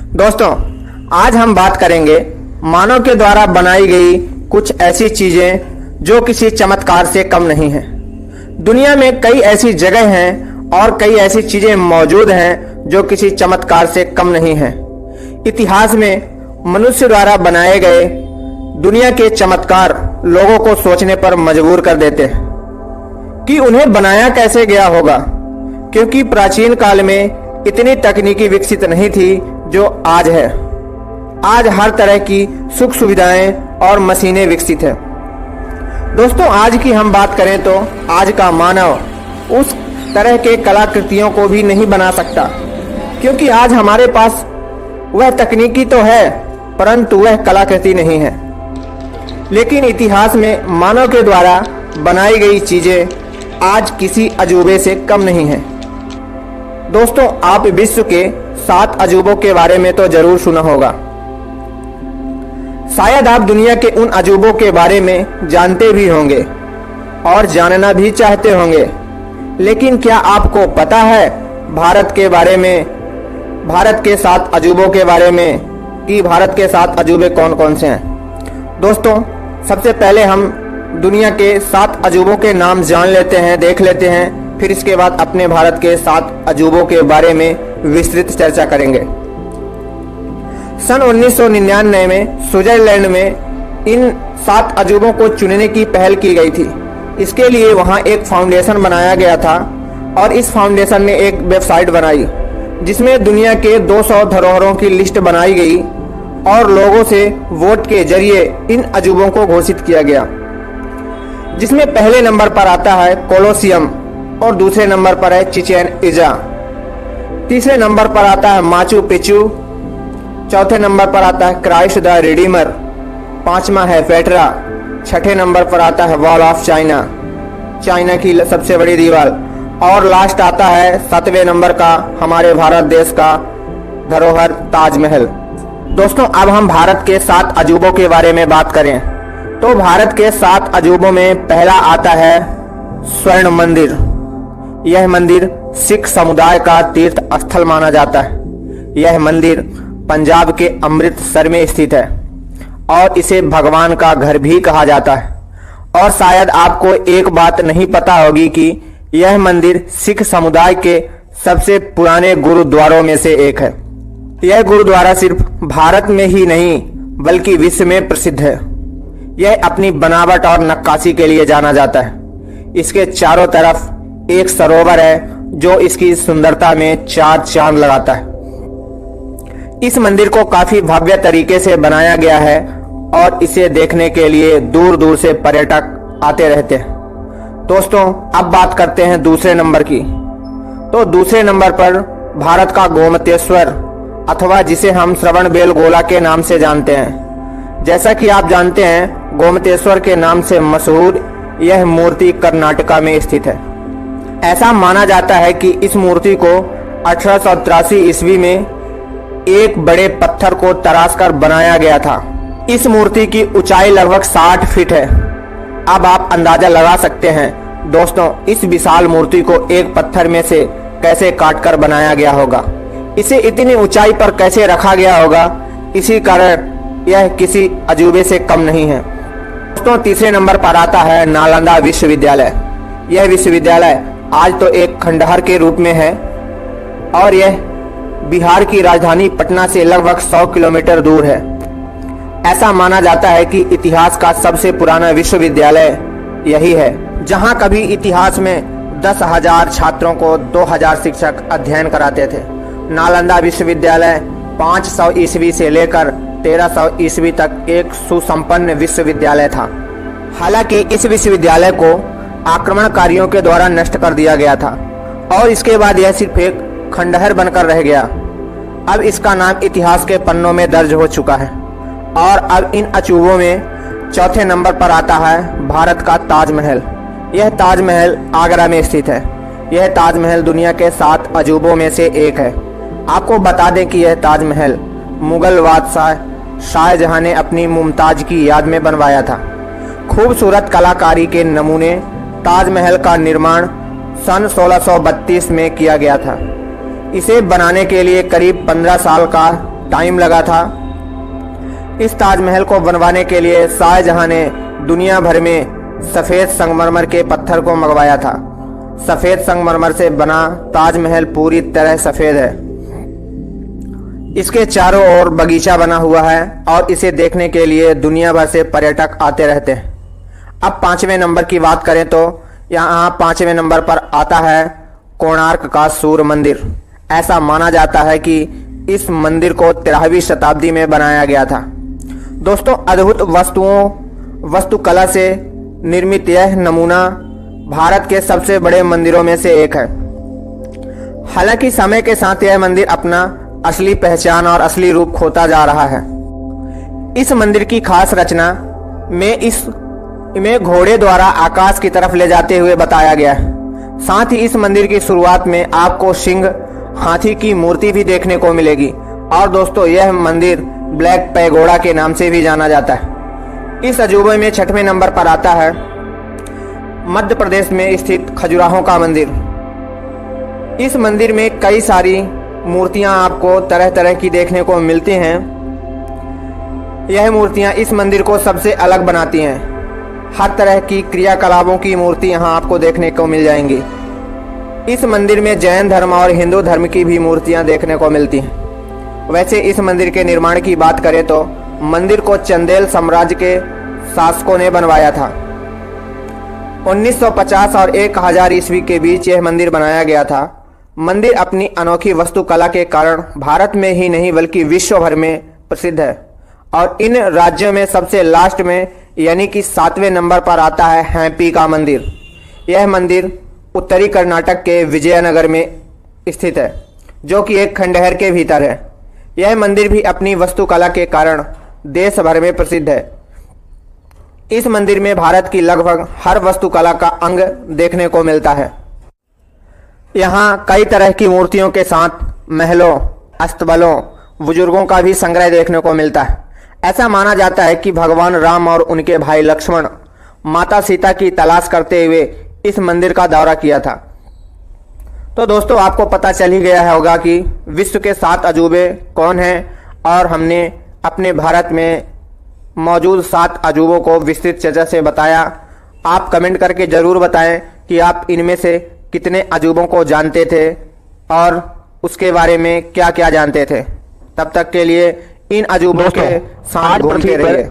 दोस्तों, आज हम बात करेंगे मानव के द्वारा बनाई गई कुछ ऐसी चीजें जो किसी चमत्कार से कम नहीं हैं। दुनिया में कई ऐसी जगह हैं और कई ऐसी चीजें मौजूद हैं जो किसी चमत्कार से कम नहीं हैं। इतिहास में मनुष्य द्वारा बनाए गए दुनिया के चमत्कार लोगों को सोचने पर मजबूर कर देते हैं कि उन्हें बनाया कैसे गया होगा, क्योंकि प्राचीन काल में इतनी तकनीकी विकसित नहीं थी जो आज है। आज हर तरह की सुख सुविधाएं और मशीनें विकसित है। दोस्तों, आज की हम बात करें तो आज का मानव उस तरह के कलाकृतियों को भी नहीं बना सकता, क्योंकि आज हमारे पास वह तकनीकी तो है परंतु वह कलाकृति नहीं है। लेकिन इतिहास में मानव के द्वारा बनाई गई चीजें आज किसी अजूबे से कम नहीं हैं। दोस्तों, आप विश्व के 7 अजूबों के बारे में तो जरूर सुना होगा। शायद आप दुनिया के उन अजूबों के बारे में जानते भी होंगे और जानना भी चाहते होंगे। लेकिन क्या आपको पता है भारत के बारे में, भारत के 7 अजूबों के बारे में, कि भारत के 7 अजूबे कौन कौन से हैं? दोस्तों, सबसे पहले हम दुनिया के 7 अजूबों के नाम जान लेते हैं, देख लेते हैं, फिर इसके बाद अपने भारत के 7 अजूबों के बारे में विस्तृत चर्चा करेंगे। सन 1999 में स्विट्जरलैंड में इन 7 अजूबों को चुनने की पहल की गई थी। इसके लिए वहां एक फाउंडेशन बनाया गया था और इस फाउंडेशन ने एक वेबसाइट बनाई जिसमें दुनिया के 200 धरोहरों की लिस्ट बनाई गई और लोगों से वोट के जरिए इन अजूबों को घोषित किया गया, जिसमें पहले नंबर पर आता है कोलोसियम और दूसरे नंबर पर है चिचेन इजा, तीसरे नंबर पर आता है माचू पिचू, चौथे नंबर पर आता है क्राइस्ट द रिडीमर, पांचवा है पेट्रा, छठे नंबर पर आता है वॉल ऑफ चाइना, चाइना की सबसे बड़ी दीवार, और लास्ट आता है 7वें नंबर का हमारे भारत देश का धरोहर ताजमहल। दोस्तों, अब हम भारत के 7 अजूबों के बारे में बात करें तो भारत के 7 अजूबों में पहला आता है स्वर्ण मंदिर। यह मंदिर सिख समुदाय का तीर्थ स्थल माना जाता है। यह मंदिर पंजाब के अमृतसर में स्थित है और इसे भगवान का घर भी कहा जाता है। और शायद आपको एक बात नहीं पता होगी कि यह मंदिर सिख समुदाय के सबसे पुराने गुरुद्वारों में से एक है। यह गुरुद्वारा सिर्फ भारत में ही नहीं बल्कि विश्व में प्रसिद्ध है। यह अपनी बनावट और नक्काशी के लिए जाना जाता है। इसके चारों तरफ एक सरोवर है जो इसकी सुंदरता में 4 चांद लगाता है। इस मंदिर को काफी भव्य तरीके से बनाया गया है और इसे देखने के लिए दूर दूर से पर्यटक आते रहते हैं। दोस्तों, अब बात करते हैं दूसरे नंबर की। तो दूसरे नंबर पर भारत का गोमतेश्वर, अथवा जिसे हम श्रवणबेलगोला के नाम से जानते हैं। जैसा कि आप जानते हैं, गोमतेश्वर के नाम से मशहूर यह मूर्ति कर्नाटका में स्थित है। ऐसा माना जाता है कि इस मूर्ति को 1883 ईस्वी में एक बड़े पत्थर को तराशकर बनाया गया था। इस मूर्ति की ऊंचाई लगभग 60 फीट है। अब आप अंदाजा लगा सकते हैं दोस्तों, इस विशाल मूर्ति को एक पत्थर में से कैसे काटकर बनाया गया होगा, इसे इतनी ऊंचाई पर कैसे रखा गया होगा। इसी कारण यह किसी अजूबे से कम नहीं है। दोस्तों, तीसरे नंबर पर आता है नालंदा विश्वविद्यालय। यह विश्वविद्यालय आज तो एक खंडहर के रूप में है और यह बिहार की राजधानी पटना से लगभग 100 किलोमीटर दूर है। ऐसा माना जाता है कि इतिहास का सबसे पुराना विश्वविद्यालय यही है, जहां कभी इतिहास में 10,000 छात्रों को 2,000 शिक्षक अध्ययन कराते थे। नालंदा विश्वविद्यालय 500 ईस्वी से लेकर 1300 ईस्वी तक एक सुसंपन्न विश्वविद्यालय था। हालांकि इस विश्वविद्यालय को आक्रमणकारियों के द्वारा नष्ट कर दिया गया था और इसके बाद यह सिर्फ एक खंडहर बनकर रह गया। अब इसका नाम इतिहास के पन्नों में दर्ज हो चुका है। और अब इन अजूबों में चौथे नंबर पर आता है भारत का ताजमहल। यह ताजमहल आगरा में स्थित है। यह ताजमहल दुनिया के 7 अजूबों में से एक है। आपको बता दें कि यह ताजमहल मुगल बादशाह शाहजहां ने अपनी मुमताज की याद में बनवाया था। खूबसूरत कलाकारी के नमूने ताजमहल का निर्माण सन 1632 में किया गया था। इसे बनाने के लिए करीब 15 साल का टाइम लगा था। इस ताजमहल को बनवाने के लिए शाहजहां ने दुनिया भर में सफ़ेद संगमरमर के पत्थर को मंगवाया था। सफ़ेद संगमरमर से बना ताजमहल पूरी तरह सफ़ेद है। इसके चारों ओर बगीचा बना हुआ है और इसे देखने के लिए दुनिया भर से पर्यटक आते रहते हैं। अब 5वें नंबर की बात करें तो यहाँ 5वें नंबर पर आता है कोणार्क का सूर्य मंदिर। ऐसा माना जाता है कि इस मंदिर को 13वीं शताब्दी में बनाया गया था। दोस्तों, अद्भुत वास्तुकला से निर्मित यह नमूना भारत के सबसे बड़े मंदिरों में से एक है। हालांकि समय के साथ यह मंदिर अपना असली पहचान और असली रूप खोता जा रहा है। इस मंदिर की खास रचना में घोड़े द्वारा आकाश की तरफ ले जाते हुए बताया गया है। साथ ही इस मंदिर की शुरुआत में आपको सिंह हाथी की मूर्ति भी देखने को मिलेगी। और दोस्तों, यह मंदिर ब्लैक पैगोडा के नाम से भी जाना जाता है। इस अजूबे में 6वें नंबर पर आता है मध्य प्रदेश में स्थित खजुराहो का मंदिर। इस मंदिर में कई सारी मूर्तियां आपको तरह तरह की देखने को मिलती हैं। यह मूर्तियां इस मंदिर को सबसे अलग बनाती हैं। हर तरह की क्रियाकलापों की मूर्ति यहां आपको देखने को मिल जाएंगी। इस मंदिर में जैन धर्म और हिंदू धर्म की भी मूर्तियां देखने को मिलती हैं। वैसे इस मंदिर के निर्माण की बात करें तो मंदिर को चंदेल साम्राज्य के शासकों ने बनवाया था। 1950 और 1000 ईस्वी के बीच यह मंदिर बनाया गया था। मंदिर अपनी अनोखी वास्तुकला के कारण भारत में ही नहीं बल्कि विश्व भर में प्रसिद्ध है। और इन राज्यों में सबसे लास्ट में यानी कि 7वें नंबर पर आता है हम्पी का मंदिर। यह मंदिर उत्तरी कर्नाटक के विजयनगर में स्थित है, जो कि एक खंडहर के भीतर है। यह मंदिर भी अपनी वास्तुकला के कारण देश भर में प्रसिद्ध है। इस मंदिर में भारत की लगभग हर वास्तुकला का अंग देखने को मिलता है। यहाँ कई तरह की मूर्तियों के साथ महलों, अस्तबलों, बुजुर्गों का भी संग्रह देखने को मिलता है। ऐसा माना जाता है कि भगवान राम और उनके भाई लक्ष्मण माता सीता की तलाश करते हुए इस मंदिर का दौरा किया था। तो दोस्तों, आपको पता चल ही गया होगा कि विश्व के 7 अजूबे कौन हैं और हमने अपने भारत में मौजूद 7 अजूबों को विस्तृत चर्चा से बताया। आप कमेंट करके ज़रूर बताएं कि आप इनमें से कितने अजूबों को जानते थे और उसके बारे में क्या क्या जानते थे। तब तक के लिए इन अजूबों के साथ घूमते रहिए।